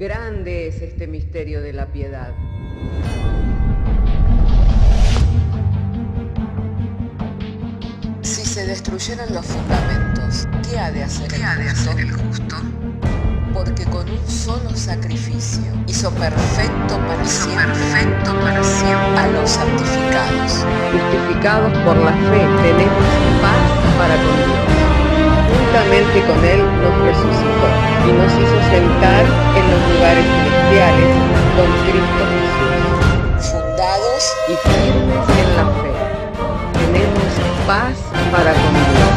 Grande es este misterio de la piedad. Si se destruyeran los fundamentos, ¿qué ha de hacer el justo? Porque con un solo sacrificio hizo perfecto para siempre a los santificados. Justificados por la fe, tenemos paz para con Dios. Juntamente con Él nos resucitó y nos hizo sentar en los lugares celestiales con Cristo Jesús. Fundados y firmes en la fe, tenemos paz para con Dios.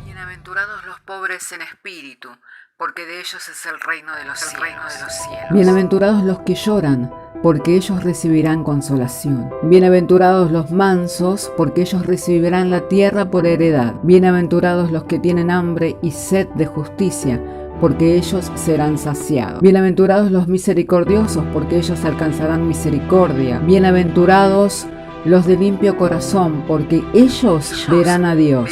Bienaventurados los pobres en espíritu, porque de ellos es el reino de los cielos. Bienaventurados los que lloran, porque ellos recibirán consolación. Bienaventurados los mansos, porque ellos recibirán la tierra por heredad. Bienaventurados los que tienen hambre y sed de justicia, porque ellos serán saciados. Bienaventurados los misericordiosos, porque ellos alcanzarán misericordia. Bienaventurados los de limpio corazón, porque ellos verán a Dios.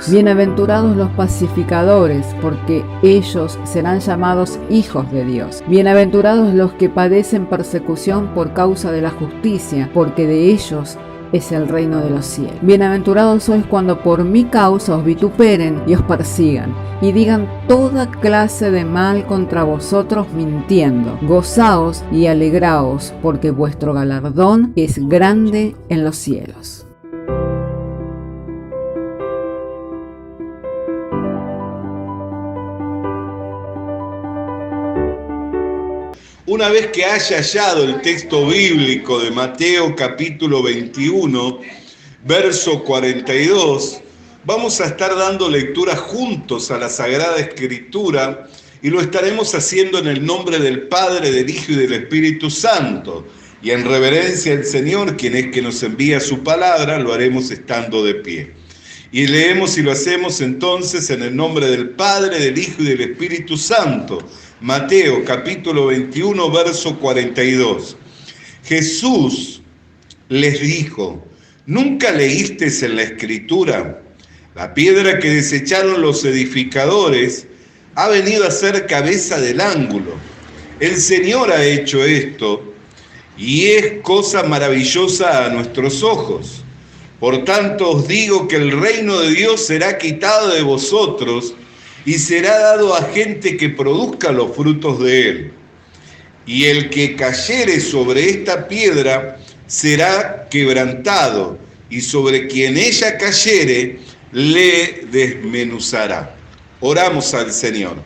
Bienaventurados los pacificadores, porque ellos serán llamados hijos de Dios. Bienaventurados los que padecen persecución por causa de la justicia, porque de ellos es el reino de los cielos. Bienaventurados sois cuando por mi causa os vituperen y os persigan, y digan toda clase de mal contra vosotros mintiendo. Gozaos y alegraos, porque vuestro galardón es grande en los cielos. Una vez que haya hallado el texto bíblico de Mateo capítulo 21, verso 42, vamos a estar dando lectura juntos a la Sagrada Escritura y lo estaremos haciendo en el nombre del Padre, del Hijo y del Espíritu Santo. Y en reverencia al Señor, quien es que nos envía su palabra, lo haremos estando de pie. Y leemos y lo hacemos entonces en el nombre del Padre, del Hijo y del Espíritu Santo. Mateo capítulo 21, verso 42. Jesús les dijo: ¿nunca leísteis en la Escritura? La piedra que desecharon los edificadores ha venido a ser cabeza del ángulo. El Señor ha hecho esto y es cosa maravillosa a nuestros ojos. Por tanto os digo que el reino de Dios será quitado de vosotros y será dado a gente que produzca los frutos de él. Y el que cayere sobre esta piedra será quebrantado, y sobre quien ella cayere le desmenuzará. Oramos al Señor.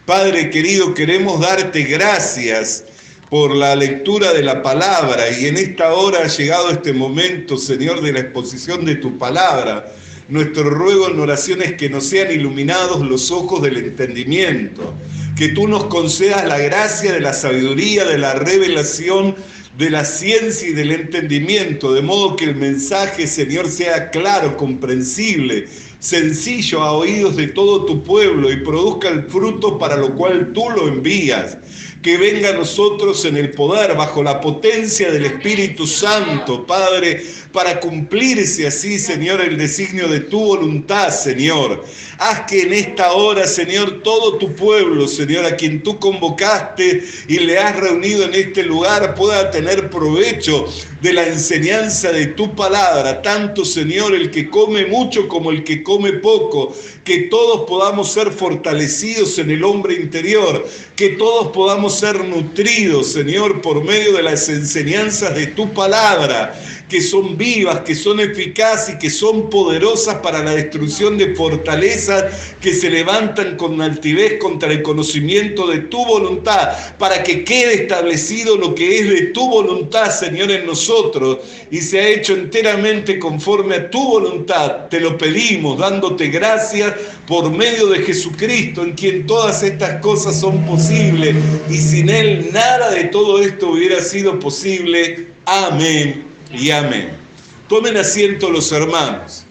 Padre querido, queremos darte gracias por la lectura de la palabra, y en esta hora ha llegado este momento, Señor, de la exposición de tu palabra. Nuestro ruego en oración es que nos sean iluminados los ojos del entendimiento, que tú nos concedas la gracia de la sabiduría, de la revelación, de la ciencia y del entendimiento, de modo que el mensaje, Señor, sea claro, comprensible, sencillo a oídos de todo tu pueblo y produzca el fruto para lo cual tú lo envías. Que venga a nosotros en el poder, bajo la potencia del Espíritu Santo, Padre, para cumplirse así, Señor, el designio de tu voluntad, Señor. Haz que en esta hora, Señor, todo tu pueblo, Señor, a quien tú convocaste y le has reunido en este lugar, pueda tener provecho de la enseñanza de tu palabra, tanto, Señor, el que come mucho como el que come poco, que todos podamos ser fortalecidos en el hombre interior, que todos podamos ser nutridos, Señor, por medio de las enseñanzas de tu palabra, que son vivas, que son eficaces y que son poderosas para la destrucción de fortalezas que se levantan con altivez contra el conocimiento de tu voluntad, para que quede establecido lo que es de tu voluntad, Señor, en nosotros, y se ha hecho enteramente conforme a tu voluntad. Te lo pedimos, dándote gracias por medio de Jesucristo, en quien todas estas cosas son posibles, y sin Él nada de todo esto hubiera sido posible. Amén y amén. Tomen asiento los hermanos.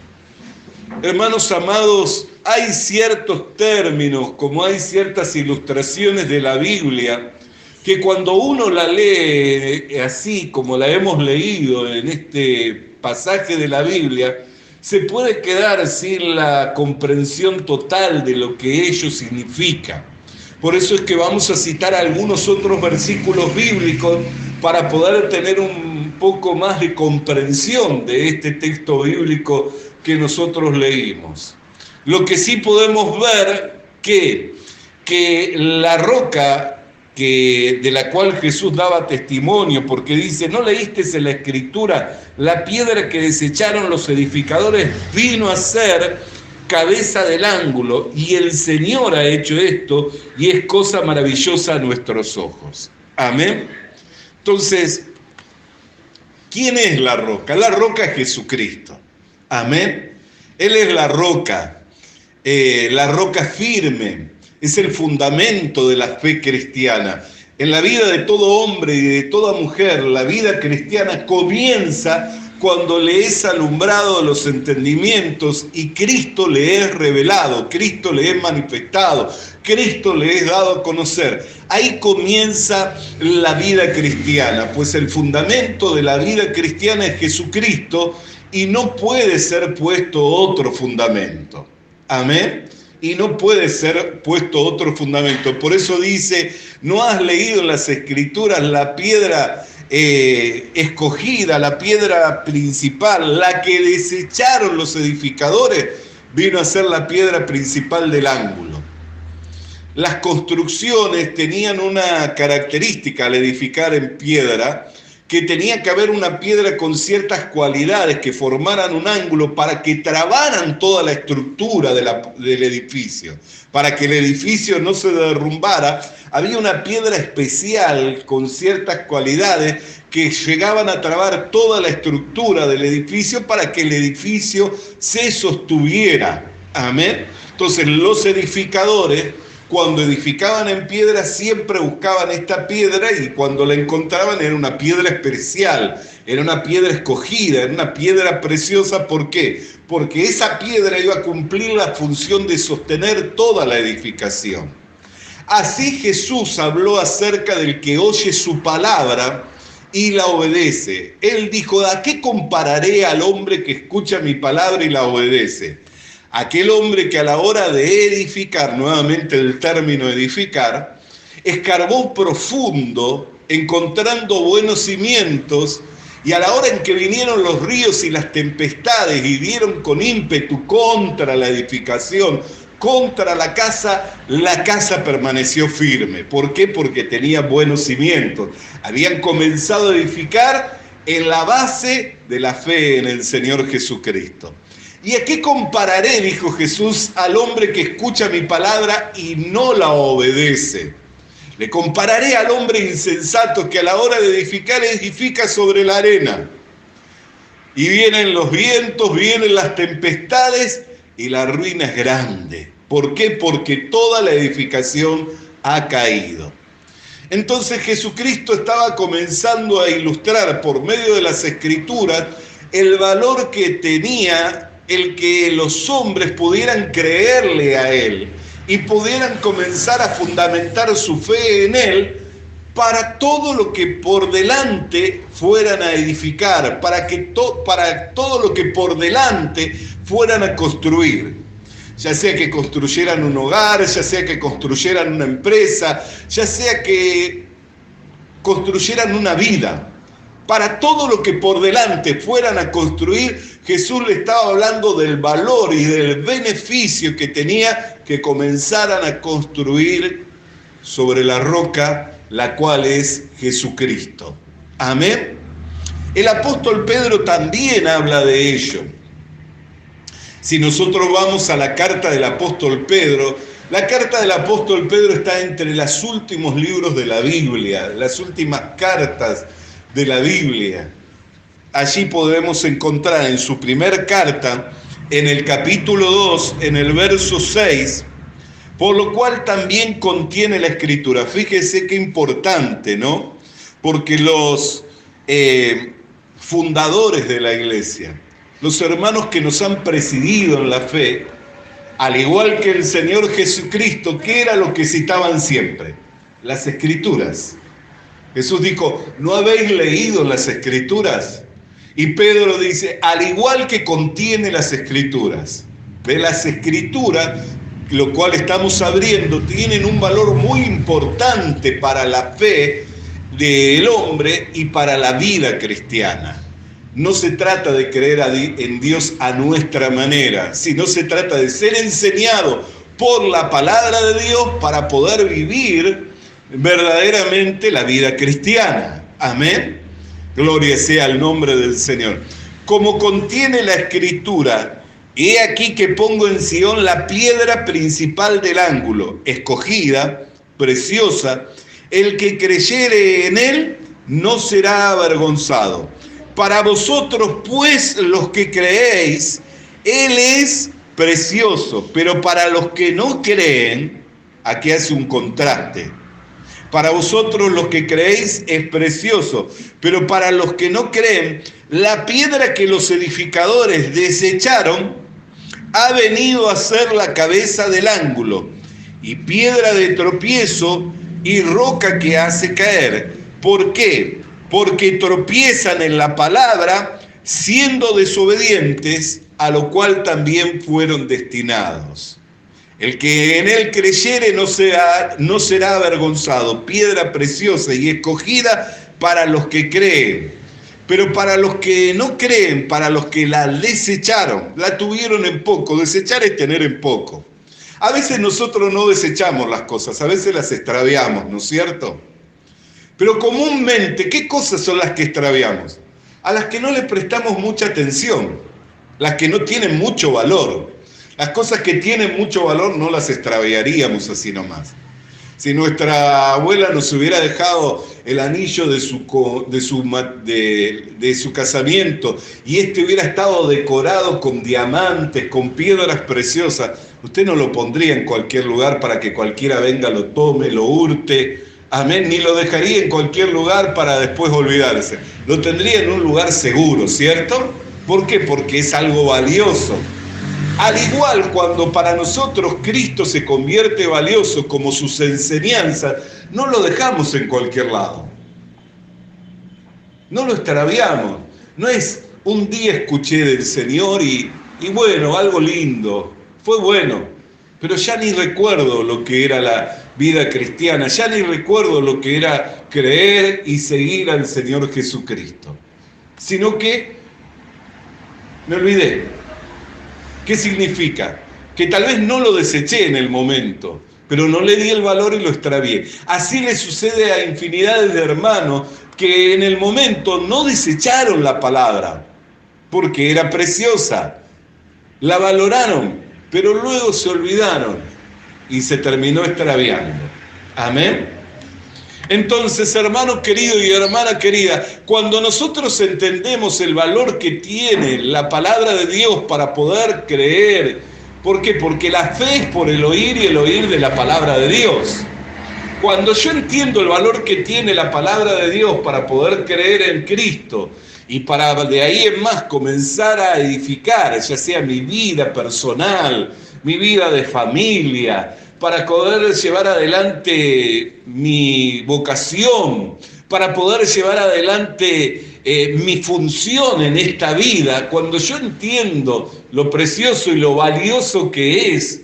Hermanos amados, hay ciertos términos, como hay ciertas ilustraciones de la Biblia, que cuando uno la lee así como la hemos leído en este pasaje de la Biblia, se puede quedar sin la comprensión total de lo que ello significa. Por eso es que vamos a citar algunos otros versículos bíblicos para poder tener un poco más de comprensión de este texto bíblico que nosotros leímos. Lo que sí podemos ver que la roca de la cual Jesús daba testimonio, porque dice, ¿no leíste en la Escritura? La piedra que desecharon los edificadores vino a ser cabeza del ángulo, y el Señor ha hecho esto, y es cosa maravillosa a nuestros ojos. Amén. Entonces, ¿quién es la roca? La roca es Jesucristo. Amén. Él es la roca firme. Es el fundamento de la fe cristiana. En la vida de todo hombre y de toda mujer, la vida cristiana comienza cuando le es alumbrado los entendimientos y Cristo le es revelado, Cristo le es manifestado, Cristo le es dado a conocer. Ahí comienza la vida cristiana, pues el fundamento de la vida cristiana es Jesucristo y no puede ser puesto otro fundamento. Amén. Y no puede ser puesto otro fundamento. Por eso dice, ¿no has leído en las Escrituras la piedra escogida, la piedra principal, la que desecharon los edificadores, vino a ser la piedra principal del ángulo? Las construcciones tenían una característica al edificar en piedra, que tenía que haber una piedra con ciertas cualidades que formaran un ángulo para que trabaran toda la estructura del edificio, para que el edificio no se derrumbara. Había una piedra especial con ciertas cualidades que llegaban a trabar toda la estructura del edificio para que el edificio se sostuviera. Amén. Entonces los edificadores, cuando edificaban en piedra, siempre buscaban esta piedra, y cuando la encontraban era una piedra especial, era una piedra escogida, era una piedra preciosa. ¿Por qué? Porque esa piedra iba a cumplir la función de sostener toda la edificación. Así Jesús habló acerca del que oye su palabra y la obedece. Él dijo, ¿a qué compararé al hombre que escucha mi palabra y la obedece? Aquel hombre que a la hora de edificar, nuevamente el término edificar, escarbó profundo, encontrando buenos cimientos, y a la hora en que vinieron los ríos y las tempestades y dieron con ímpetu contra la edificación, contra la casa permaneció firme. ¿Por qué? Porque tenía buenos cimientos. Habían comenzado a edificar en la base de la fe en el Señor Jesucristo. ¿Y a qué compararé, dijo Jesús, al hombre que escucha mi palabra y no la obedece? Le compararé al hombre insensato que a la hora de edificar edifica sobre la arena. Y vienen los vientos, vienen las tempestades y la ruina es grande. ¿Por qué? Porque toda la edificación ha caído. Entonces Jesucristo estaba comenzando a ilustrar por medio de las Escrituras el valor que tenía el que los hombres pudieran creerle a Él y pudieran comenzar a fundamentar su fe en Él para todo lo que por delante fueran a edificar, para todo lo que por delante fueran a construir. Ya sea que construyeran un hogar, ya sea que construyeran una empresa, ya sea que construyeran una vida. Para todo lo que por delante fueran a construir, Jesús le estaba hablando del valor y del beneficio que tenía que comenzaran a construir sobre la roca, la cual es Jesucristo. Amén. El apóstol Pedro también habla de ello. Si nosotros vamos a la carta del apóstol Pedro, la carta del apóstol Pedro está entre los últimos libros de la Biblia, las últimas cartas de la Biblia. Allí podemos encontrar en su primer carta, en el capítulo 2, en el verso 6, por lo cual también contiene la Escritura. Fíjese qué importante, ¿no? Porque los fundadores de la iglesia, los hermanos que nos han presidido en la fe, al igual que el Señor Jesucristo, ¿qué era lo que citaban siempre? Las Escrituras. Jesús dijo, ¿no habéis leído las Escrituras? Y Pedro dice, al igual que contiene las Escrituras. De las Escrituras lo cual estamos abriendo, tienen un valor muy importante para la fe del hombre y para la vida cristiana. No se trata de creer en Dios a nuestra manera, sino se trata de ser enseñado por la palabra de Dios para poder vivir verdaderamente la vida cristiana. Amén. Gloria sea al nombre del Señor. Como contiene la Escritura, he aquí que pongo en Sión la piedra principal del ángulo, escogida, preciosa. El que creyere en él no será avergonzado. Para vosotros, pues, los que creéis, él es precioso. Pero para los que no creen, aquí hace un contraste. Para vosotros los que creéis es precioso, pero para los que no creen, la piedra que los edificadores desecharon ha venido a ser la cabeza del ángulo, y piedra de tropiezo y roca que hace caer. ¿Por qué? Porque tropiezan en la palabra, siendo desobedientes, a lo cual también fueron destinados. El que en él creyere no será avergonzado, piedra preciosa y escogida para los que creen. Pero para los que no creen, para los que la desecharon, la tuvieron en poco. Desechar es tener en poco. A veces nosotros no desechamos las cosas, a veces las extraviamos, ¿no es cierto? Pero comúnmente, ¿qué cosas son las que extraviamos? A las que no le prestamos mucha atención, las que no tienen mucho valor. Las cosas que tienen mucho valor no las extraviaríamos así nomás. Si nuestra abuela nos hubiera dejado el anillo de su casamiento y este hubiera estado decorado con diamantes, con piedras preciosas, usted no lo pondría en cualquier lugar para que cualquiera venga, lo tome, lo hurte, amén, ni lo dejaría en cualquier lugar para después olvidarse. Lo tendría en un lugar seguro, ¿cierto? ¿Por qué? Porque es algo valioso. Al igual, cuando para nosotros Cristo se convierte valioso como sus enseñanzas, no lo dejamos en cualquier lado. No lo extraviamos. No es un día escuché del Señor y bueno, algo lindo, fue bueno, pero ya ni recuerdo lo que era la vida cristiana, ya ni recuerdo lo que era creer y seguir al Señor Jesucristo, sino que me olvidé. ¿Qué significa? Que tal vez no lo deseché en el momento, pero no le di el valor y lo extravié. Así le sucede a infinidades de hermanos que en el momento no desecharon la palabra, porque era preciosa. La valoraron, pero luego se olvidaron y se terminó extraviando. Amén. Entonces, hermano querido y hermana querida, cuando nosotros entendemos el valor que tiene la palabra de Dios para poder creer, ¿por qué? Porque la fe es por el oír y el oír de la palabra de Dios. Cuando yo entiendo el valor que tiene la palabra de Dios para poder creer en Cristo y para de ahí en más comenzar a edificar, ya sea mi vida personal, mi vida de familia, para poder llevar adelante mi vocación, para poder llevar adelante mi función en esta vida, cuando yo entiendo lo precioso y lo valioso que es,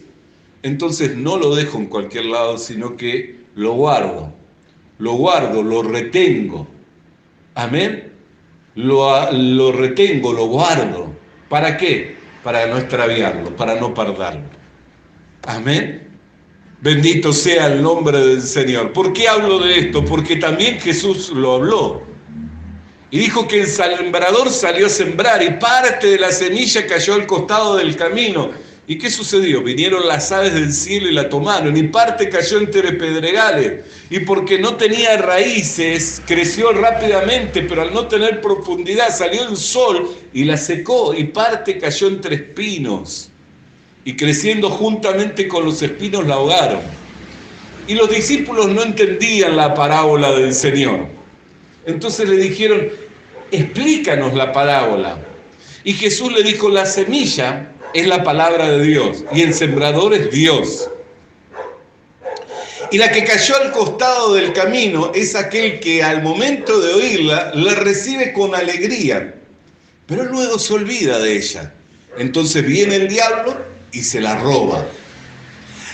entonces no lo dejo en cualquier lado, sino que lo guardo, lo retengo. Amén. Lo retengo, lo guardo. ¿Para qué? Para no extraviarlo, para no perderlo. Amén. Bendito sea el nombre del Señor. ¿Por qué hablo de esto? Porque también Jesús lo habló. Y dijo que el sembrador salió a sembrar y parte de la semilla cayó al costado del camino. ¿Y qué sucedió? Vinieron las aves del cielo y la tomaron, y parte cayó entre pedregales. Y porque no tenía raíces, creció rápidamente, pero al no tener profundidad salió el sol y la secó, y parte cayó entre espinos. Y creciendo juntamente con los espinos la ahogaron. Y los discípulos no entendían la parábola del Señor. Entonces le dijeron, explícanos la parábola. Y Jesús le dijo, la semilla es la palabra de Dios y el sembrador es Dios. Y la que cayó al costado del camino es aquel que al momento de oírla la recibe con alegría, pero luego se olvida de ella. Entonces viene el diablo y se la roba.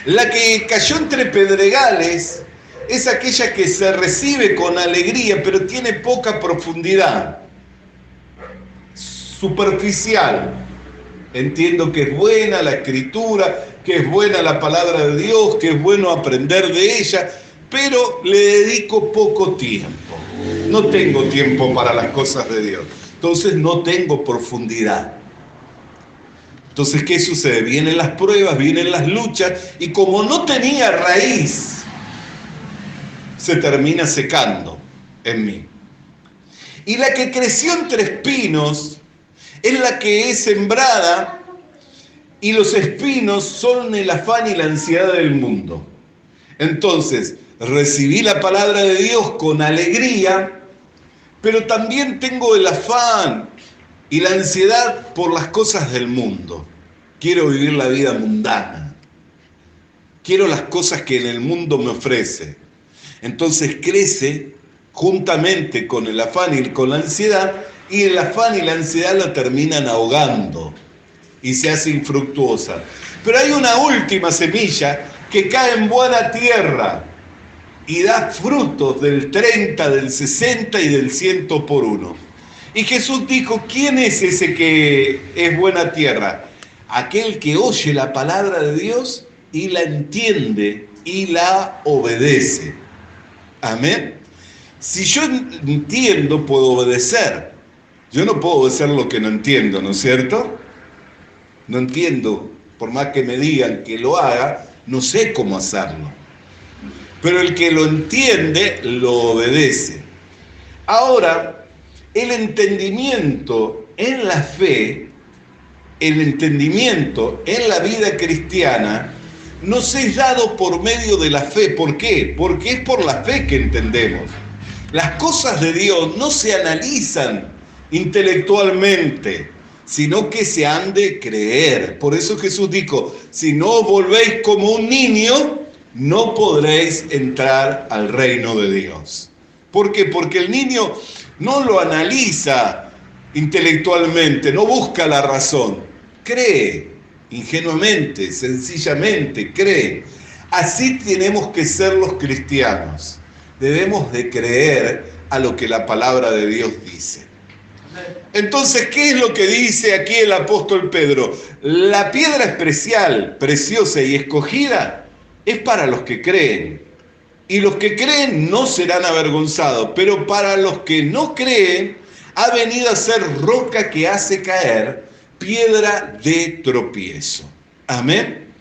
La que cayó entre pedregales es aquella que se recibe con alegría, pero tiene poca profundidad, superficial. Entiendo que es buena la escritura, que es buena la palabra de Dios, que es bueno aprender de ella, pero le dedico poco tiempo. No tengo tiempo para las cosas de Dios, entonces no tengo profundidad. Entonces, ¿qué sucede? Vienen las pruebas, vienen las luchas, y como no tenía raíz, se termina secando en mí. Y la que creció entre espinos es la que es sembrada, y los espinos son el afán y la ansiedad del mundo. Entonces, recibí la palabra de Dios con alegría, pero también tengo el afán y la ansiedad por las cosas del mundo. Quiero vivir la vida mundana. Quiero las cosas que en el mundo me ofrece. Entonces crece juntamente con el afán y con la ansiedad, y el afán y la ansiedad la terminan ahogando y se hace infructuosa. Pero hay una última semilla que cae en buena tierra y da frutos del 30, del 60 y del 100 por uno. Y Jesús dijo, ¿quién es ese que es buena tierra? Aquel que oye la palabra de Dios y la entiende y la obedece. Amén. Si yo entiendo, puedo obedecer. Yo no puedo obedecer lo que no entiendo, ¿no es cierto? No entiendo, por más que me digan que lo haga, no sé cómo hacerlo. Pero el que lo entiende, lo obedece. Ahora, el entendimiento en la fe, el entendimiento en la vida cristiana, nos es dado por medio de la fe. ¿Por qué? Porque es por la fe que entendemos. Las cosas de Dios no se analizan intelectualmente, sino que se han de creer. Por eso Jesús dijo, si no os volvéis como un niño, no podréis entrar al reino de Dios. ¿Por qué? Porque el niño no lo analiza intelectualmente, no busca la razón, cree ingenuamente, sencillamente cree. Así tenemos que ser los cristianos. Debemos de creer a lo que la palabra de Dios dice. Entonces, ¿qué es lo que dice aquí el apóstol Pedro? La piedra especial, preciosa y escogida es para los que creen. Y los que creen no serán avergonzados, pero para los que no creen ha venido a ser roca que hace caer, piedra de tropiezo. Amén.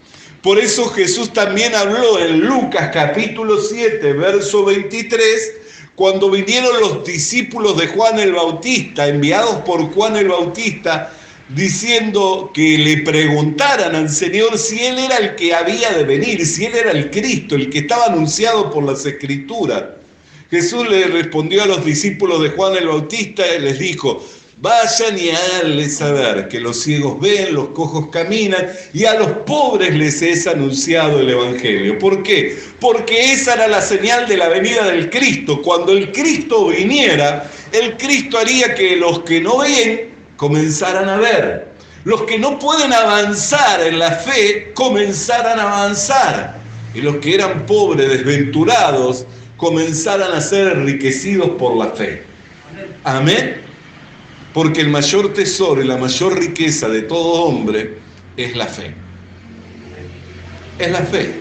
Por eso Jesús también habló en Lucas capítulo 7, verso 23, cuando vinieron los discípulos de Juan el Bautista, enviados por Juan el Bautista, diciendo que le preguntaran al Señor si Él era el que había de venir, si Él era el Cristo, el que estaba anunciado por las Escrituras. Jesús le respondió a los discípulos de Juan el Bautista y les dijo, vayan y háganles saber que los ciegos ven, los cojos caminan, y a los pobres les es anunciado el Evangelio. ¿Por qué? Porque esa era la señal de la venida del Cristo. Cuando el Cristo viniera, el Cristo haría que los que no ven comenzaran a ver. Los que no pueden avanzar en la fe comenzaran a avanzar. Y los que eran pobres, desventurados, comenzaran a ser enriquecidos por la fe. Amén. Porque el mayor tesoro y la mayor riqueza de todo hombre es la fe. Es la fe.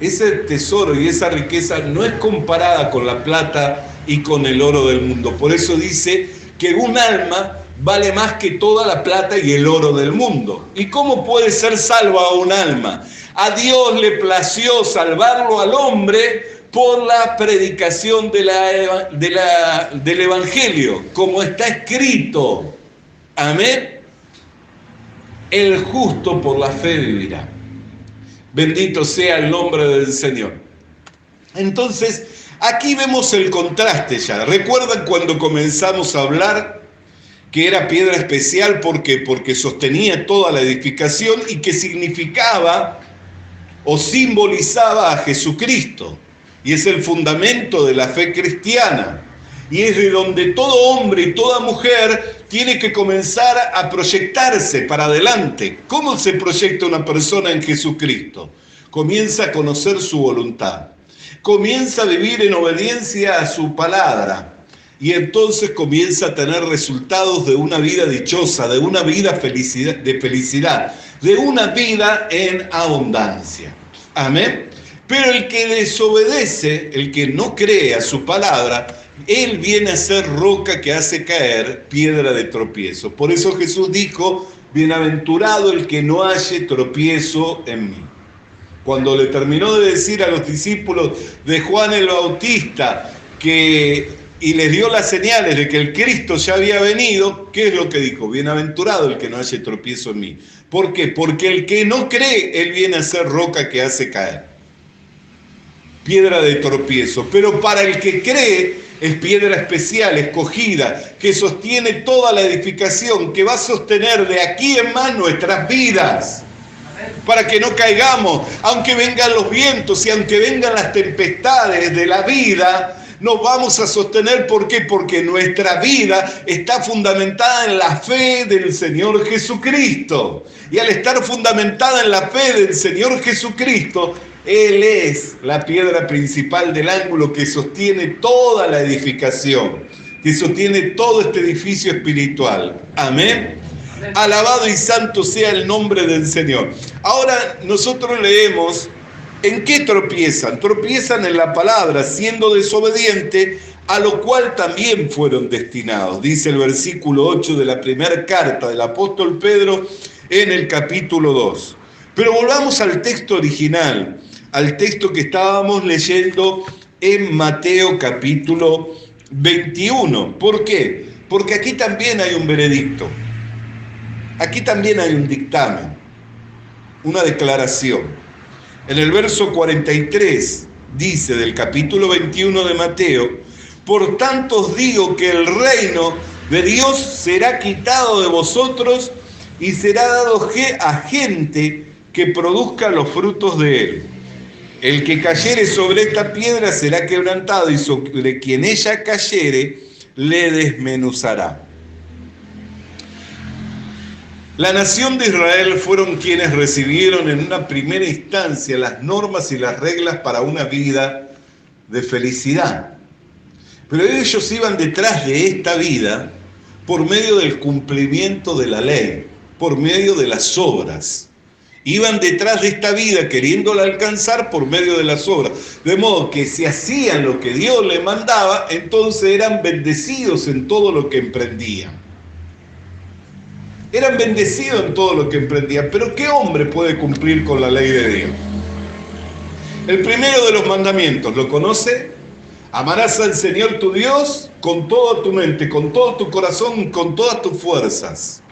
Ese tesoro y esa riqueza no es comparada con la plata y con el oro del mundo. Por eso dice que un alma vale más que toda la plata y el oro del mundo. ¿Y cómo puede ser salva un alma? A Dios le plació salvarlo al hombre por la predicación del Evangelio, como está escrito. Amén. El justo por la fe vivirá. Bendito sea el nombre del Señor. Entonces, aquí vemos el contraste ya. ¿Recuerdan cuando comenzamos a hablar que era piedra especial? ¿Por qué? Porque sostenía toda la edificación y que significaba o simbolizaba a Jesucristo. Y es el fundamento de la fe cristiana. Y es de donde todo hombre y toda mujer tiene que comenzar a proyectarse para adelante. ¿Cómo se proyecta una persona en Jesucristo? comienza a conocer su voluntad, comienza a vivir en obediencia a su palabra y entonces comienza a tener resultados de una vida dichosa, de una vida de felicidad, de una vida en abundancia. Amén. Pero el que desobedece, el que no cree a su palabra, él viene a ser roca que hace caer, piedra de tropiezo. Por eso Jesús dijo, bienaventurado el que no halle tropiezo en mí. Cuando le terminó de decir a los discípulos de Juan el Bautista y les dio las señales de que el Cristo ya había venido, ¿qué es lo que dijo? Bienaventurado el que no halle tropiezo en mí. ¿Por qué? Porque el que no cree, él viene a ser roca que hace caer, piedra de tropiezo. Pero para el que cree, es piedra especial, escogida, que sostiene toda la edificación, que va a sostener de aquí en más nuestras vidas, para que no caigamos, aunque vengan los vientos y aunque vengan las tempestades de la vida, nos vamos a sostener. ¿Por qué? Porque nuestra vida está fundamentada en la fe del Señor Jesucristo. Y al estar fundamentada en la fe del Señor Jesucristo, Él es la piedra principal del ángulo que sostiene toda la edificación, que sostiene todo este edificio espiritual. Amén. Alabado y santo sea el nombre del Señor. Ahora nosotros leemos, ¿en qué tropiezan? Tropiezan en la palabra, siendo desobediente, a lo cual también fueron destinados. Dice el versículo 8 de la primera carta del apóstol Pedro en el capítulo 2. Pero volvamos al texto original, al texto que estábamos leyendo en Mateo capítulo 21. ¿Por qué? Porque aquí también hay un veredicto. Aquí también hay un dictamen, una declaración. En el verso 43 dice del capítulo 21 de Mateo, por tanto os digo que el reino de Dios será quitado de vosotros y será dado a gente que produzca los frutos de él. El que cayere sobre esta piedra será quebrantado y sobre quien ella cayere le desmenuzará. La nación de Israel fueron quienes recibieron en una primera instancia las normas y las reglas para una vida de felicidad. Pero ellos iban detrás de esta vida por medio del cumplimiento de la ley, por medio de las obras. Iban detrás de esta vida queriéndola alcanzar por medio de las obras. De modo que si hacían lo que Dios les mandaba, entonces eran bendecidos en todo lo que emprendían. Eran bendecidos en todo lo que emprendían. Pero ¿qué hombre puede cumplir con la ley de Dios? El primero de los mandamientos, ¿lo conoce? Amarás al Señor tu Dios con toda tu mente, con todo tu corazón, con todas tus fuerzas.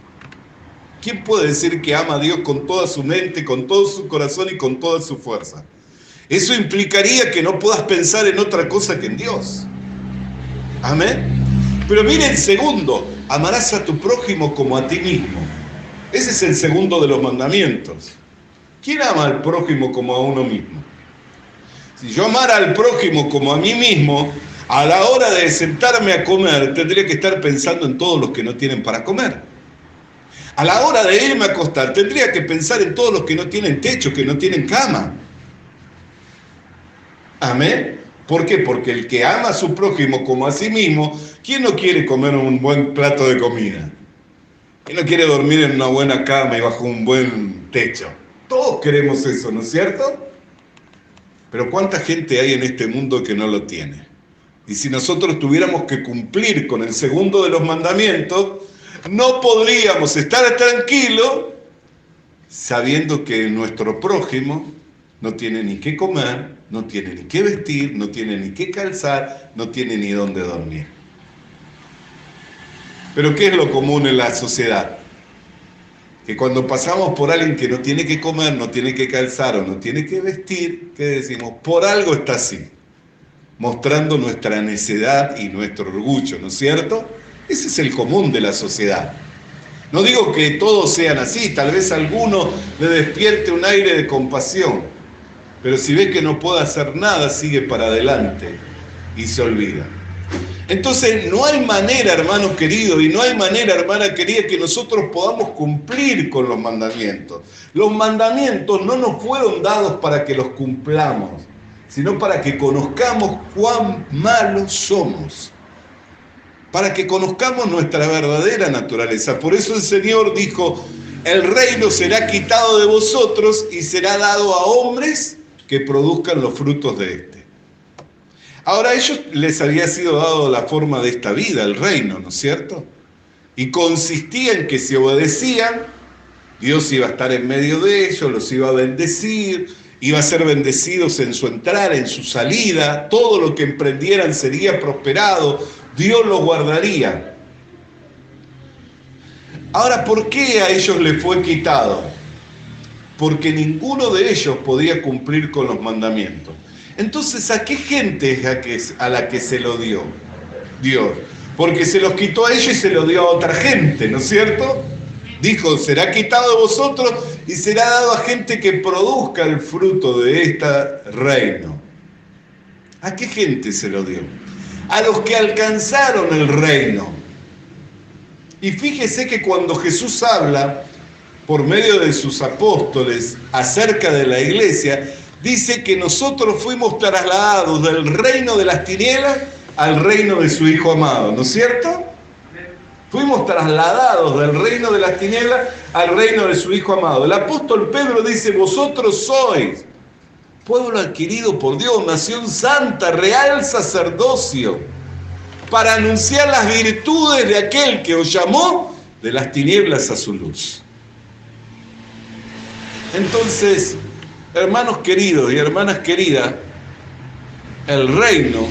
¿Quién puede decir que ama a Dios con toda su mente, con todo su corazón y con toda su fuerza? Eso implicaría que no puedas pensar en otra cosa que en Dios. Amén. Pero mire el segundo, amarás a tu prójimo como a ti mismo. Ese es el segundo de los mandamientos. ¿Quién ama al prójimo como a uno mismo? Si yo amara al prójimo como a mí mismo, a la hora de sentarme a comer, tendría que estar pensando en todos los que no tienen para comer. A la hora de irme a acostar, tendría que pensar en todos los que no tienen techo, que no tienen cama. Amén. ¿Por qué? Porque el que ama a su prójimo como a sí mismo, ¿quién no quiere comer un buen plato de comida? ¿Quién no quiere dormir en una buena cama y bajo un buen techo? Todos queremos eso, ¿no es cierto? Pero ¿cuánta gente hay en este mundo que no lo tiene? Y si nosotros tuviéramos que cumplir con el segundo de los mandamientos, no podríamos estar tranquilos sabiendo que nuestro prójimo no tiene ni qué comer, no tiene ni qué vestir, no tiene ni qué calzar, no tiene ni dónde dormir. Pero ¿qué es lo común en la sociedad? Que cuando pasamos por alguien que no tiene que comer, no tiene que calzar o no tiene que vestir, ¿qué decimos? Por algo está así, mostrando nuestra necedad y nuestro orgullo, ¿no es cierto? Ese es el común de la sociedad. No digo que todos sean así, tal vez a alguno le despierte un aire de compasión, pero si ve que no puede hacer nada, sigue para adelante y se olvida. Entonces no hay manera, hermano querido, y no hay manera, hermana querida, que nosotros podamos cumplir con los mandamientos. Los mandamientos no nos fueron dados para que los cumplamos, sino para que conozcamos cuán malos somos, para que conozcamos nuestra verdadera naturaleza. Por eso el Señor dijo: el reino será quitado de vosotros y será dado a hombres que produzcan los frutos de éste. Ahora, a ellos les había sido dado la forma de esta vida, el reino, ¿no es cierto? Y consistía en que si obedecían, Dios iba a estar en medio de ellos, los iba a bendecir, iba a ser bendecidos en su entrada, en su salida, todo lo que emprendieran sería prosperado, Dios los guardaría. Ahora, ¿por qué a ellos les fue quitado? Porque ninguno de ellos podía cumplir con los mandamientos. Entonces, ¿a qué gente es a la que se lo dio Dios? Porque se los quitó a ellos y se lo dio a otra gente, ¿no es cierto? Dijo: será quitado de vosotros y será dado a gente que produzca el fruto de este reino. ¿A qué gente se lo dio? A los que alcanzaron el reino. Y fíjese que cuando Jesús habla por medio de sus apóstoles acerca de la iglesia, dice que nosotros fuimos trasladados del reino de las tinieblas al reino de su Hijo amado, ¿no es cierto? Fuimos trasladados del reino de las tinieblas al reino de su Hijo amado. El apóstol Pedro dice: vosotros sois pueblo adquirido por Dios, nación santa, real sacerdocio, para anunciar las virtudes de aquel que os llamó de las tinieblas a su luz. Entonces, hermanos queridos y hermanas queridas, el reino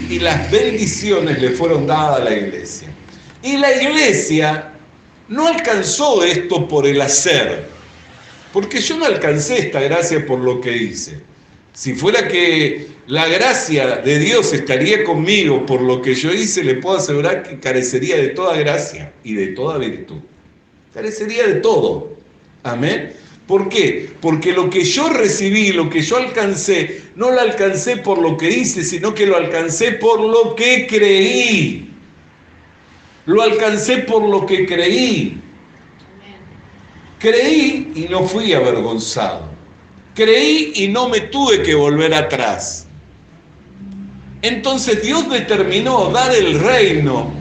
y las bendiciones le fueron dadas a la iglesia. Y la iglesia no alcanzó esto por el hacer, porque yo no alcancé esta gracia por lo que hice. Si fuera que la gracia de Dios estaría conmigo por lo que yo hice, le puedo asegurar que carecería de toda gracia y de toda virtud. Carecería de todo. Amén. ¿Por qué? Porque lo que yo recibí, lo que yo alcancé, no lo alcancé por lo que hice, sino que lo alcancé por lo que creí. Lo alcancé por lo que creí. Creí y no fui avergonzado. Creí y no me tuve que volver atrás. Entonces Dios determinó dar el reino.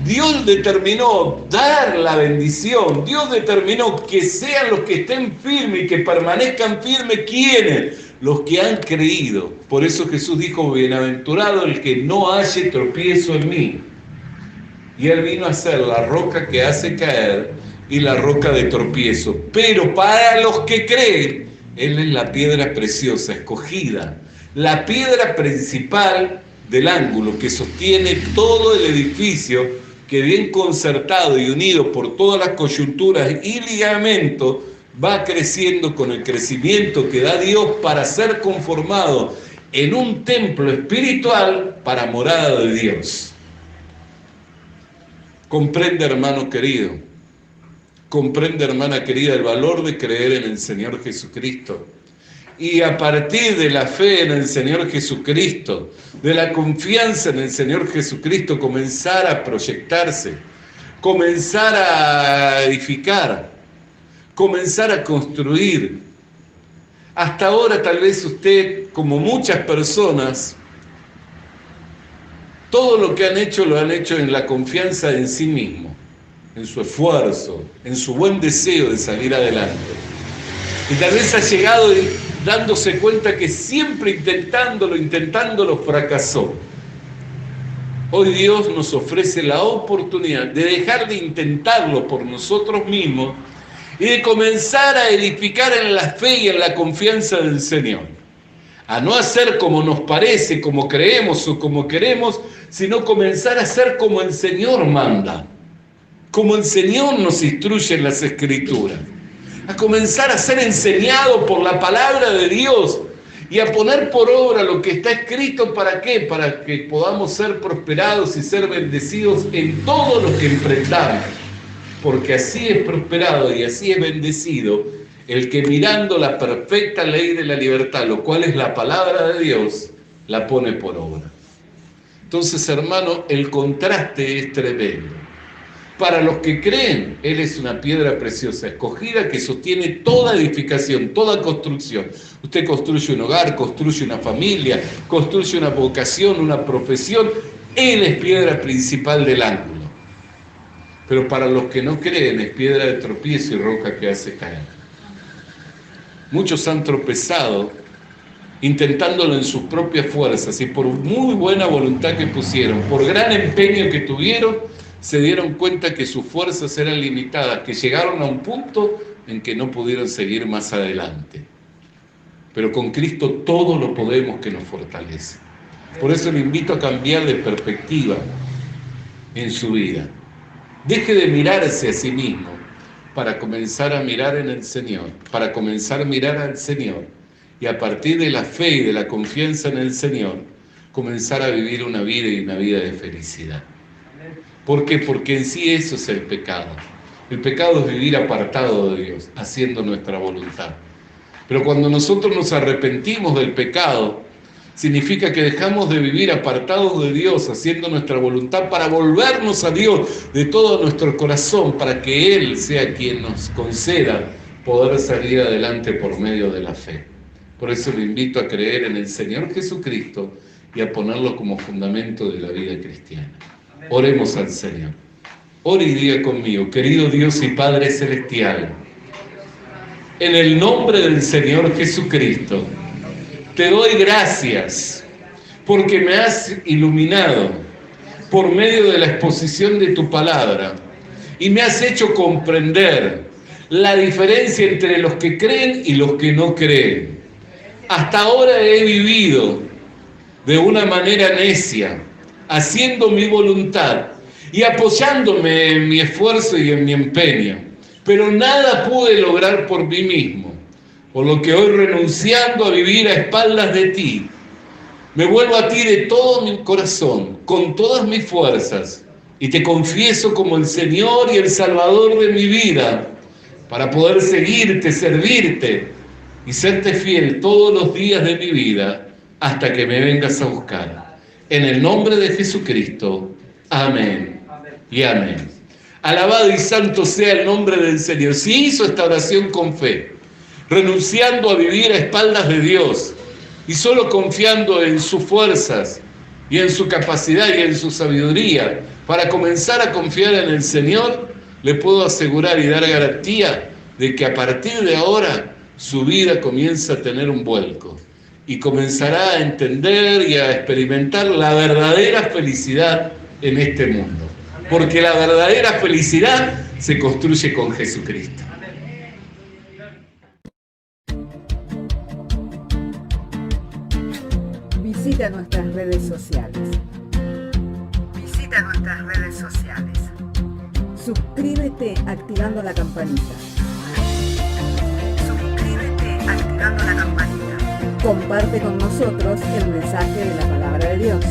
Dios determinó dar la bendición. Dios determinó que sean los que estén firmes y que permanezcan firmes. ¿Quiénes? Los que han creído. Por eso Jesús dijo: bienaventurado el que no halle tropiezo en mí. Y Él vino a ser la roca que hace caer y la roca de tropiezo. Pero para los que creen, Él es la piedra preciosa, escogida. La piedra principal del ángulo que sostiene todo el edificio, que bien concertado y unido por todas las coyunturas y ligamentos, va creciendo con el crecimiento que da Dios para ser conformado en un templo espiritual para morada de Dios. Comprende, hermano querido, comprende, hermana querida, el valor de creer en el Señor Jesucristo. Y a partir de la fe en el Señor Jesucristo, de la confianza en el Señor Jesucristo, comenzar a proyectarse, comenzar a edificar, comenzar a construir. Hasta ahora tal vez usted, como muchas personas, todo lo que han hecho lo han hecho en la confianza en sí mismo, en su esfuerzo, en su buen deseo de salir adelante. Y tal vez ha llegado dándose cuenta que siempre intentándolo, fracasó. Hoy Dios nos ofrece la oportunidad de dejar de intentarlo por nosotros mismos y de comenzar a edificar en la fe y en la confianza del Señor. A no hacer como nos parece, como creemos o como queremos, sino comenzar a hacer como el Señor manda, como el Señor nos instruye en las Escrituras. A comenzar a ser enseñado por la palabra de Dios y a poner por obra lo que está escrito. ¿Para qué? Para que podamos ser prosperados y ser bendecidos en todo lo que emprendamos. Porque así es prosperado y así es bendecido el que, mirando la perfecta ley de la libertad, lo cual es la palabra de Dios, la pone por obra. Entonces, hermano, el contraste es tremendo. Para los que creen, Él es una piedra preciosa, escogida, que sostiene toda edificación, toda construcción. Usted construye un hogar, construye una familia, construye una vocación, una profesión. Él es piedra principal del ángulo. Pero para los que no creen, es piedra de tropiezo y roca que hace caer. Muchos han tropezado intentándolo en sus propias fuerzas, y por muy buena voluntad que pusieron, por gran empeño que tuvieron, se dieron cuenta que sus fuerzas eran limitadas, que llegaron a un punto en que no pudieron seguir más adelante. Pero con Cristo todo lo podemos, que nos fortalece. Por eso le invito a cambiar de perspectiva en su vida. Deje de mirarse a sí mismo para comenzar a mirar en el Señor, para comenzar a mirar al Señor, y a partir de la fe y de la confianza en el Señor, comenzar a vivir una vida y una vida de felicidad. ¿Por qué? Porque en sí eso es el pecado. El pecado es vivir apartado de Dios, haciendo nuestra voluntad. Pero cuando nosotros nos arrepentimos del pecado, significa que dejamos de vivir apartados de Dios, haciendo nuestra voluntad, para volvernos a Dios de todo nuestro corazón, para que Él sea quien nos conceda poder salir adelante por medio de la fe. Por eso le invito a creer en el Señor Jesucristo y a ponerlo como fundamento de la vida cristiana. Oremos al Señor. Ore y diga conmigo: querido Dios y Padre Celestial, en el nombre del Señor Jesucristo, te doy gracias porque me has iluminado por medio de la exposición de tu palabra y me has hecho comprender la diferencia entre los que creen y los que no creen. Hasta ahora he vivido de una manera necia, haciendo mi voluntad y apoyándome en mi esfuerzo y en mi empeño, pero nada pude lograr por mí mismo, por lo que hoy, renunciando a vivir a espaldas de ti, me vuelvo a ti de todo mi corazón, con todas mis fuerzas, y te confieso como el Señor y el Salvador de mi vida, para poder seguirte, servirte y serte fiel todos los días de mi vida hasta que me vengas a buscar. En el nombre de Jesucristo, amén y amén. Alabado y santo sea el nombre del Señor. Si hizo esta oración con fe, renunciando a vivir a espaldas de Dios y solo confiando en sus fuerzas y en su capacidad y en su sabiduría, para comenzar a confiar en el Señor, le puedo asegurar y dar garantía de que a partir de ahora su vida comienza a tener un vuelco y comenzará a entender y a experimentar la verdadera felicidad en este mundo. Porque la verdadera felicidad se construye con Jesucristo. Visita nuestras redes sociales. Suscríbete activando la campanita. Comparte con nosotros el mensaje de la palabra de Dios.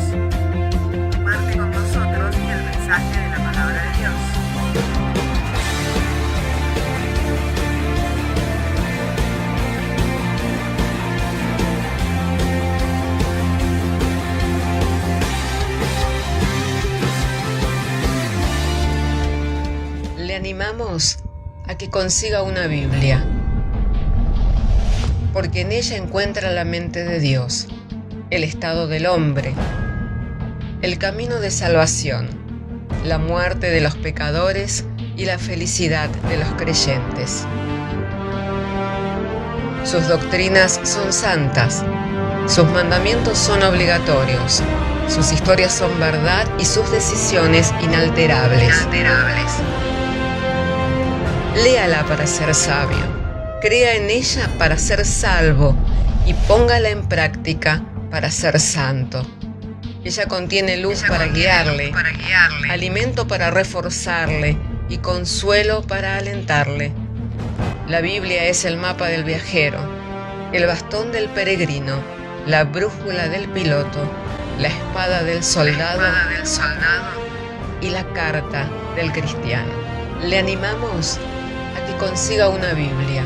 Le animamos a que consiga una Biblia, porque en ella encuentra la mente de Dios, el estado del hombre, el camino de salvación, la muerte de los pecadores y la felicidad de los creyentes. Sus doctrinas son santas, sus mandamientos son obligatorios, sus historias son verdad y sus decisiones inalterables. Léala para ser sabio, crea en ella para ser salvo y póngala en práctica para ser santo. Ella contiene luz para guiarle, alimento para reforzarle y consuelo para alentarle. La Biblia es el mapa del viajero, el bastón del peregrino, la brújula del piloto, la espada del soldado y la carta del cristiano. Le animamos a que consiga una Biblia,